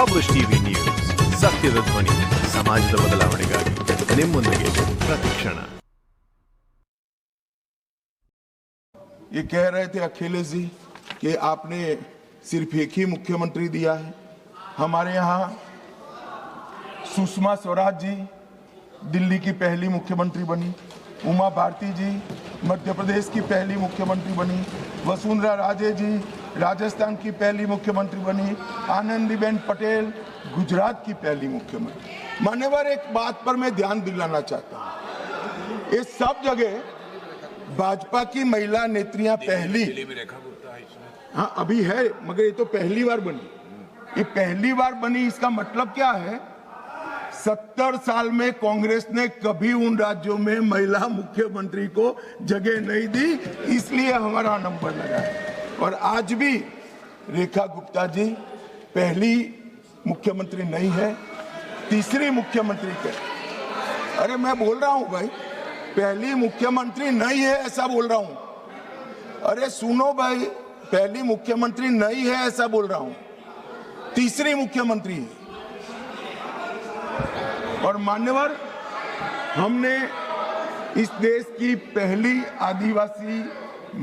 Publish TV news ಸತ್ಯದ ಧ್ವನಿ ಸಮಾಜದ ಬದಲಾವಣೆಗಾಗಿ ನಿಮ್ಮೊಂದಿಗೆ ಪ್ರತಿಕ್ಷಣ. ये कह रहे थे अखिलेश जी कि आपने सिर्फ एक ही मुख्यमंत्री दिया है. हमारे यहाँ सुषमा स्वराज जी दिल्ली की पहली मुख्यमंत्री बनी, उमा भारती जी मध्य प्रदेश की पहली मुख्यमंत्री बनी, वसुंधरा राजे जी राजस्थान की पहली मुख्यमंत्री बनी, आनंदीबेन पटेल गुजरात की पहली मुख्यमंत्री. मान्यवर, एक बात पर मैं ध्यान दिलाना चाहता हूँ, ये सब जगह भाजपा की महिला नेत्रियां पहली, हाँ अभी है, मगर ये तो पहली बार बनी. ये पहली बार बनी, इसका मतलब क्या है? 70 साल में कांग्रेस ने कभी उन राज्यों में महिला मुख्यमंत्री को जगह नहीं दी, इसलिए हमारा नंबर लगा है. और आज भी रेखा गुप्ता जी पहली मुख्यमंत्री नहीं है, तीसरी मुख्यमंत्री के. अरे मैं बोल रहा हूं भाई, पहली मुख्यमंत्री नहीं है ऐसा बोल रहा हूं. अरे सुनो भाई, पहली मुख्यमंत्री नहीं है ऐसा बोल रहा हूं, तीसरी मुख्यमंत्री है. और मान्यवर, हमने इस देश की पहली आदिवासी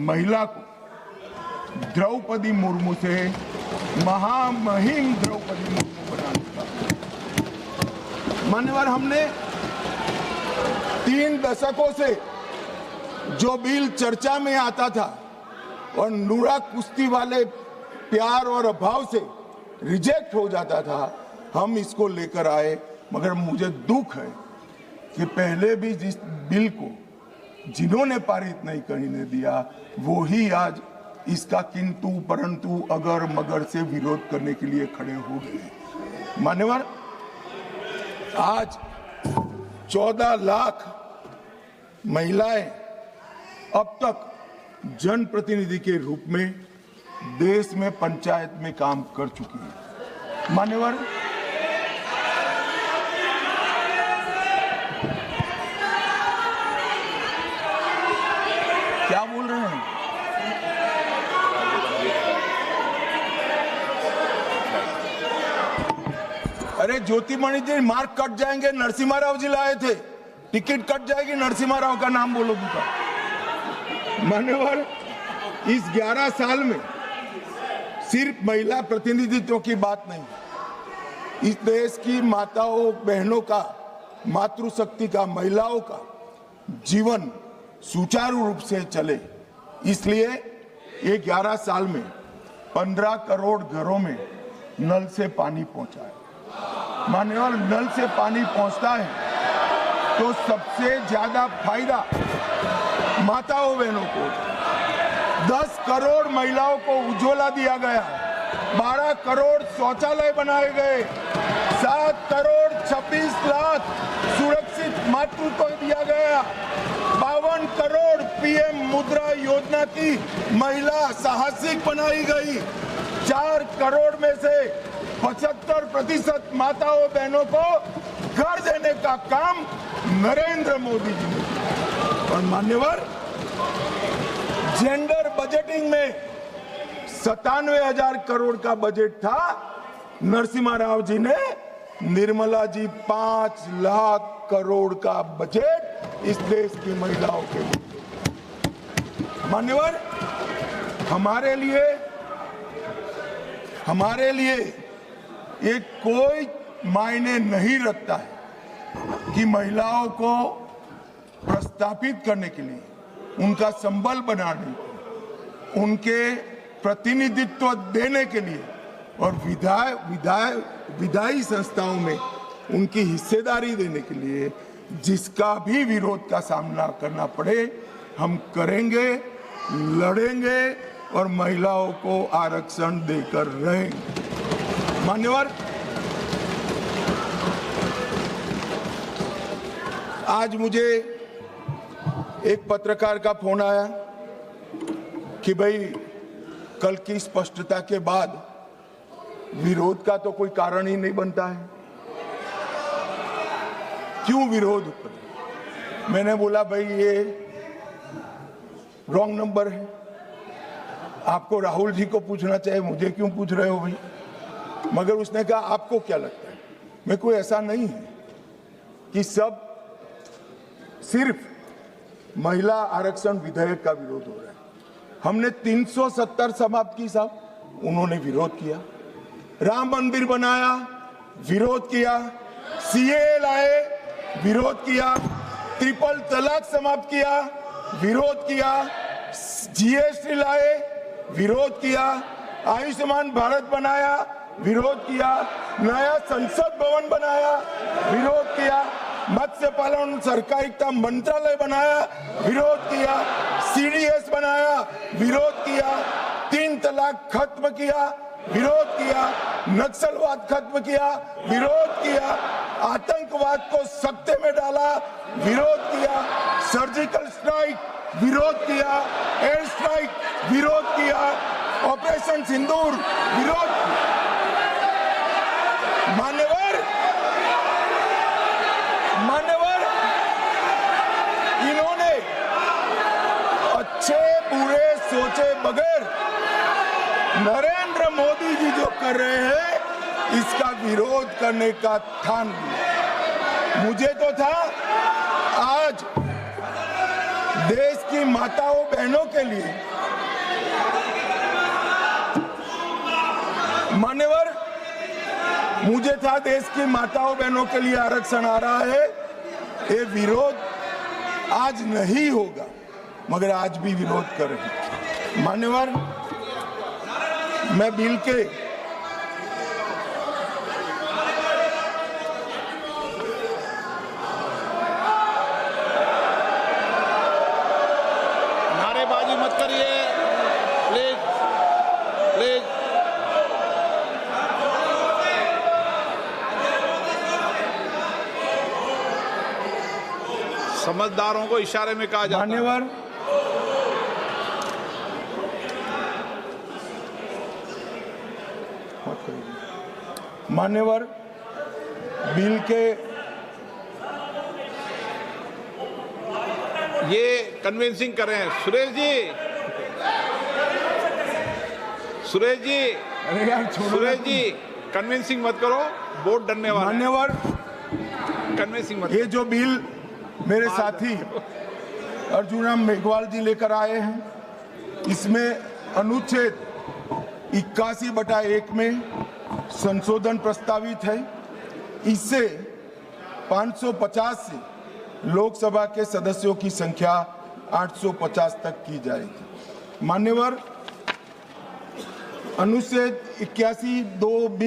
महिला को द्रौपदी मुर्मू से महामहिम द्रौपदी मुर्मू बना दिया. मान्यवर, हमने 3 दशकों से जो बिल चर्चा में आता था और नूरा कुश्ती वाले प्यार और अभाव से रिजेक्ट हो जाता था, हम इसको लेकर आए. मगर मुझे दुख है कि पहले भी जिस बिल को जिन्होंने पारित नहीं करने दिया, वो ही आज इसका किंतु परंतु अगर मगर से विरोध करने के लिए खड़े हो गए. मान्यवर, आज 14 लाख महिलाएं अब तक जनप्रतिनिधि के रूप में देश में पंचायत में काम कर चुकी है. मान्यवर, क्या बोल रहे हैं? अरे ज्योतिमणि जी, मार्क कट जाएंगे. नरसिम्हा राव जी लाए थे, टिकट कट जाएगी. नरसिम्हा राव का नाम बोलो दूसरा. मान्यवर, इस 11 साल में सिर्फ महिला प्रतिनिधित्व की बात नहीं, इस देश की माताओं बहनों का, मातृशक्ति का, महिलाओं का जीवन सुचारू रूप से चले, इसलिए ये 11 साल में 15 करोड़ घरों में नल से पानी पहुंचा है. मान्यवर, नल से पानी पहुंचता है तो सबसे ज्यादा फायदा माताओं बहनों को. 10 करोड़ महिलाओं को उज्ज्वला दिया गया, 12 करोड़ शौचालय बनाए गए, 7 करोड़ 26 लाख सुरक्षित मातृत्व दिया गया, 52 करोड़ पीएम मुद्रा योजना की महिला साहसिक बनाई गई, 4 करोड़ में से 75% माताओं बहनों को घर देने का काम नरेंद्र मोदी जी ने. और मान्यवर, जेंडर बजटिंग में 97,000 करोड़ का बजट था, नरसिम्हा राव जी ने, निर्मला जी 5 लाख करोड़ का बजट इस देश की महिलाओं के लिए. मान्यवर, हमारे लिए ये कोई मायने नहीं रखता है कि महिलाओं को प्रस्थापित करने के लिए, उनका संबल बनाने, उनके प्रतिनिधित्व देने के लिए और विधायी संस्थाओं में उनकी हिस्सेदारी देने के लिए जिसका भी विरोध का सामना करना पड़े, हम करेंगे, लड़ेंगे और महिलाओं को आरक्षण देकर रहेंगे. मान्यवर, आज मुझे एक पत्रकार का फोन आया कि भाई कल की स्पष्टता के बाद विरोध का तो कोई कारण ही नहीं बनता है, क्यों विरोध करें? मैंने बोला भाई ये रॉन्ग नंबर है, आपको राहुल जी को पूछना चाहिए, मुझे क्यों पूछ रहे हो भाई? मगर उसने कहा आपको क्या लगता है? मेरे को ऐसा नहीं है कि सब सिर्फ महिला आरक्षण विधेयक का विरोध हो रहा है। हमने 370 समाप्त की साहब, उन्होंने विरोध किया। राम मंदिर बनाया, विरोध किया। सीए लाए, विरोध किया। ट्रिपल तलाक समाप्त किया, विरोध किया। जीएसटी लाए, विरोध किया। आयुष्मान भारत बनाया, विरोध किया। नया संसद भवन बनाया, विरोध किया। मत्स्य पालन सहकारिता मंत्रालय बनाया, विरोध किया। सीडीएस बनाया, विरोध किया। 3 तलाक खत्म किया, विरोध किया। नक्सलवाद खत्म किया, विरोध किया। आतंकवाद को सत्ते में डाला, विरोध किया। सर्जिकल स्ट्राइक, विरोध किया। एयर स्ट्राइक, विरोध किया। ऑपरेशन सिंदूर, विरोध किया। मान्यवर, इन्होंने अच्छे बुरे सोचे बगैर नरेंद्र मोदी जी जो कर रहे हैं इसका विरोध करने का ठान लिया। मुझे तो था आज देश की माताओं बहनों के लिए, मान्यवर, मुझे था देश की माताओं बहनों के लिए आरक्षण आ रहा है, ये विरोध आज नहीं होगा, मगर आज भी विरोध कर रहे हैं। मान्यवर, मैं बिल के नारेबाजी मत करिए प्लीज, प्लीज। समझदारों को इशारे में कहा जाता है। मान्यवर, मान्यवर, बिल के ये कन्विंसिंग कर रहे हैं। सुरेश जी, अरे यार छोड़ो। सुरेश जी, कन्विंसिंग मत करो, वोट डरने वाला है। मान्यवर, कन्विंसिंग मत ये जो बिल मेरे साथी अर्जुन मेघवाल जी लेकर आए हैं, इसमें अनुच्छेद 81/1 में संशोधन प्रस्तावित है। इससे 550 से लोकसभा के सदस्यों की संख्या 850 तक की जाएगी। मान्यवर, अनुच्छेद 81(2)(b)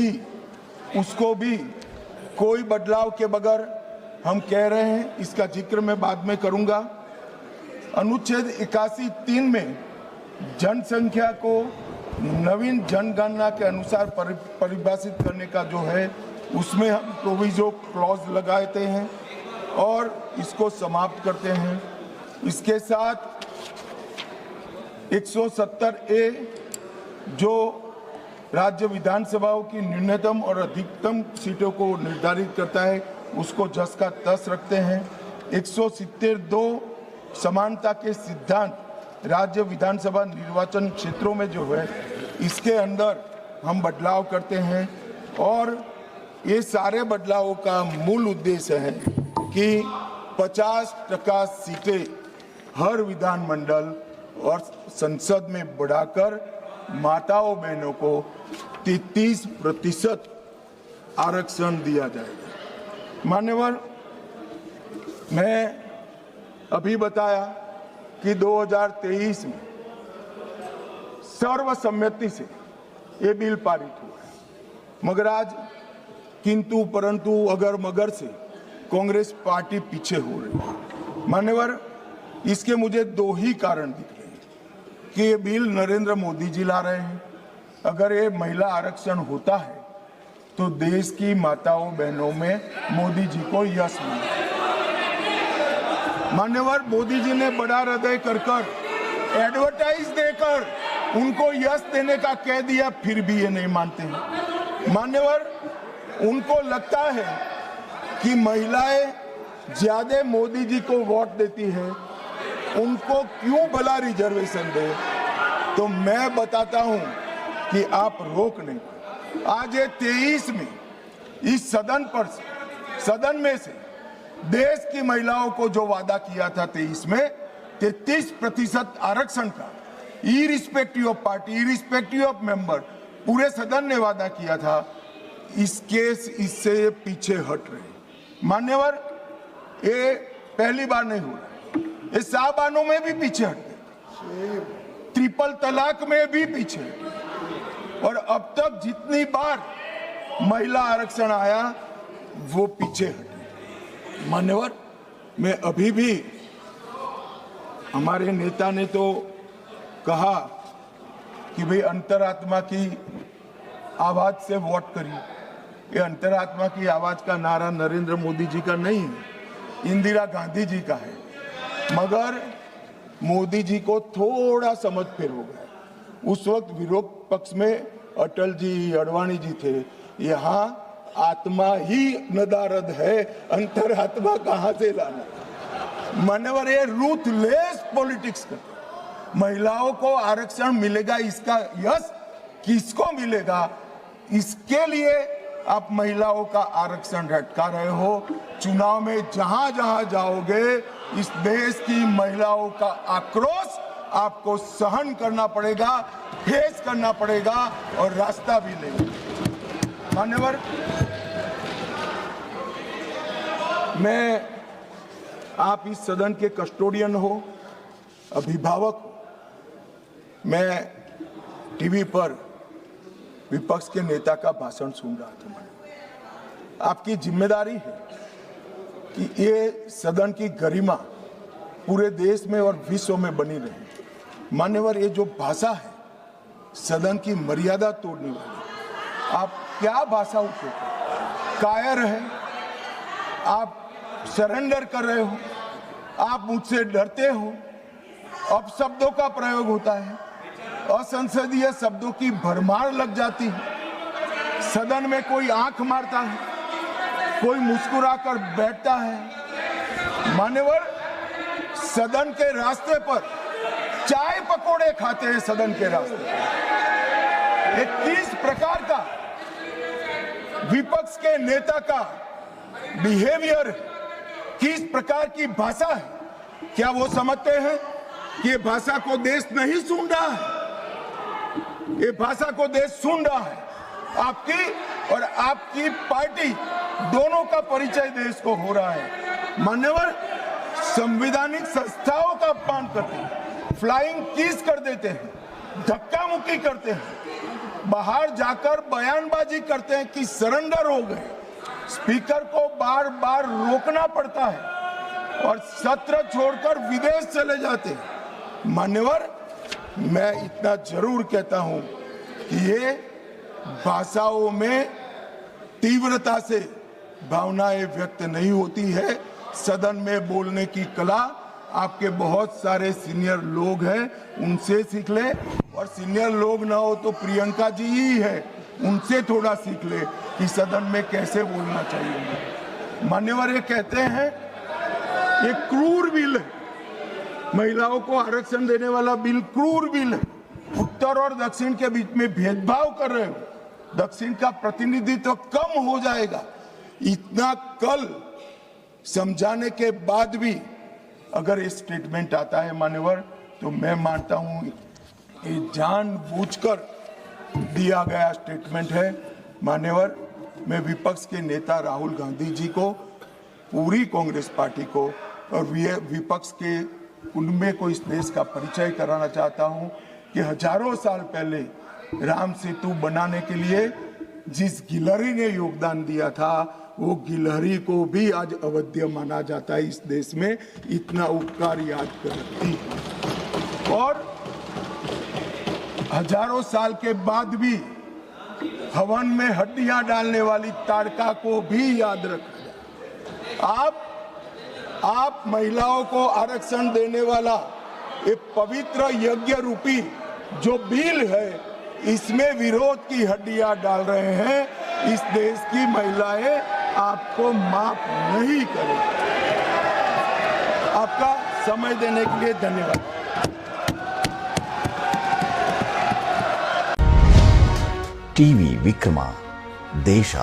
उसको भी कोई बदलाव के बगैर हम कह रहे हैं, इसका जिक्र मैं बाद में करूंगा। अनुच्छेद 81(3) में जनसंख्या को नवीन जनगणना के अनुसार परिभाषित करने का जो है, उसमें हम प्रोविजो क्लॉज लगाते हैं और इसको समाप्त करते हैं। इसके साथ 170A जो राज्य विधानसभाओं की न्यूनतम और अधिकतम सीटों को निर्धारित करता है, उसको जस का तस रखते हैं। 170(2) समानता के सिद्धांत राज्य विधानसभा निर्वाचन क्षेत्रों में जो है, इसके अंदर हम बदलाव करते हैं। और ये सारे बदलावों का मूल उद्देश्य है कि 50% सीटें हर विधानमंडल और संसद में बढ़ाकर माताओं बहनों को 33% आरक्षण दिया जाएगा। मान्यवर, मैं अभी बताया कि 2023 में सर्वसम्मति से ये बिल पारित हुआ है, मगर आज किंतु परंतु अगर मगर से कांग्रेस पार्टी पीछे हो रही है। मान्यवर, इसके मुझे 2 ही कारण दिख रहे हैं कि ये बिल नरेंद्र मोदी जी ला रहे हैं। अगर ये महिला आरक्षण होता है तो देश की माताओं बहनों में मोदी जी को यश मिला। मान्यवर, मोदी जी ने बड़ा हृदय कर एडवर्टाइज देकर उनको यश देने का कह दिया, फिर भी ये नहीं मानते हैं। मान्यवर, उनको लगता है कि महिलाएं ज्यादा मोदी जी को वोट देती है, उनको क्यों भला रिजर्वेशन दे। तो मैं बताता हूं कि आप रोक नहीं, आज ये 23 में इस सदन में से देश की महिलाओं को जो वादा किया था 23 में 33% आरक्षण का, irrespective of party, irrespective of member, पूरे सदन ने वादा किया था, इससे पीछे हट रहे। मान्यवर, ये पहली बार नहीं हुआ, ये साहबानों में भी पीछे हट गए, ट्रिपल तलाक में भी पीछे हटे, और अब तक जितनी बार महिला आरक्षण आया वो पीछे हटे। मान्यवर, मैं अभी भी, हमारे नेता ने तो कहा कि भाई अंतरात्मा की आवाज से वोट करिए। ये अंतरात्मा की आवाज का नारा नरेंद्र मोदी जी का नहीं है, इंदिरा गांधी जी का है, मगर मोदी जी को थोड़ा समझ फेर हो गया। उस वक्त विरोध पक्ष में अटल जी, अडवाणी जी थे। यहाँ आत्मा ही नदारद है, अंतरात्मा कहां से लाना। मान्यवर, ये रूथलेस पॉलिटिक्स करते, महिलाओं को आरक्षण मिलेगा, इसका यश किसको मिलेगा, इसके लिए आप महिलाओं का आरक्षण लटका रहे हो। चुनाव में जहां जहां जाओगे, इस देश की महिलाओं का आक्रोश आपको सहन करना पड़ेगा, फेस करना पड़ेगा और रास्ता भी लेंगे। मान्यवर, मैं, आप इस सदन के कस्टोडियन हो, अभिभावक हो। मैं टीवी पर विपक्ष के नेता का भाषण सुन रहा था। आपकी जिम्मेदारी है कि ये सदन की गरिमा पूरे देश में और विश्व में बनी रहे। मान्यवर, ये जो भाषा है सदन की मर्यादा तोड़ने वाली, आप क्या भाषा उपयोग, कायर है, आप सरेंडर कर रहे हो, आप मुझसे डरते हो, अपशब्दों का प्रयोग होता है, असंसदीय शब्दों की भरमार लग जाती है, सदन में कोई आंख मारता है, कोई मुस्कुराकर बैठता है। मान्यवर, सदन के रास्ते पर चाय पकोड़े खाते हैं, सदन के रास्ते पर। ये किस प्रकार का विपक्ष के नेता का बिहेवियर, किस प्रकार की भाषा है? क्या वो समझते हैं कि ये भाषा को देश नहीं सुन रहा है? ये भाषा को देश सुन रहा है। आपकी और आपकी पार्टी दोनों का परिचय देश को हो रहा है। मान्यवर, संवैधानिक संस्थाओं का अपमान करते हैं, फ्लाइंग किस कर देते हैं, धक्का मुक्की करते हैं, बाहर जाकर बयानबाजी करते हैं कि सरेंडर हो गए। स्पीकर को बार बार रोकना पड़ता है और सत्र छोड़कर विदेश चले जाते हैं। मान्यवर, मैं इतना जरूर कहता हूं कि ये भाषाओं में तीव्रता से भावनाएं व्यक्त नहीं होती है। सदन में बोलने की कला आपके बहुत सारे सीनियर लोग हैं, उनसे सीख ले, और सीनियर लोग ना हो तो प्रियंका जी ही है, उनसे थोड़ा सीख ले कि सदन में कैसे बोलना चाहिए। मान्यवर, ये कहते हैं ये क्रूर बिल है, महिलाओं को आरक्षण देने वाला बिल क्रूर बिल है, उत्तर और दक्षिण के बीच में भेदभाव कर रहे हो, दक्षिण का प्रतिनिधित्व कम हो जाएगा। इतना कल समझाने के बाद भी अगर ये स्टेटमेंट आता है मान्यवर, तो मैं मानता हूं ये जानबूझकर दिया गया स्टेटमेंट है। मान्यवर, मैं विपक्ष के नेता राहुल गांधी जी को, पूरी कांग्रेस पार्टी को और विपक्ष के उनमें को इस देश का परिचय कराना चाहता हूं कि हजारों साल पहले राम सेतु बनाने के लिए जिस गिलहरी ने योगदान दिया था, वो गिलहरी को भी आज अवध्य माना जाता है इस देश में। इतना उपकार याद करती है। और हजारों साल के बाद भी हवन में हड्डियां डालने वाली ताड़का को भी याद रखा जाए। आप महिलाओं को आरक्षण देने वाला एक पवित्र यज्ञ रूपी जो बिल है, इसमें विरोध की हड्डियां डाल रहे हैं। इस देश की महिलाएं आपको माफ नहीं करेंगी। आपका समय देने के लिए धन्यवाद। ಟಿವಿ ವಿಕ್ರಮ ದೇಶ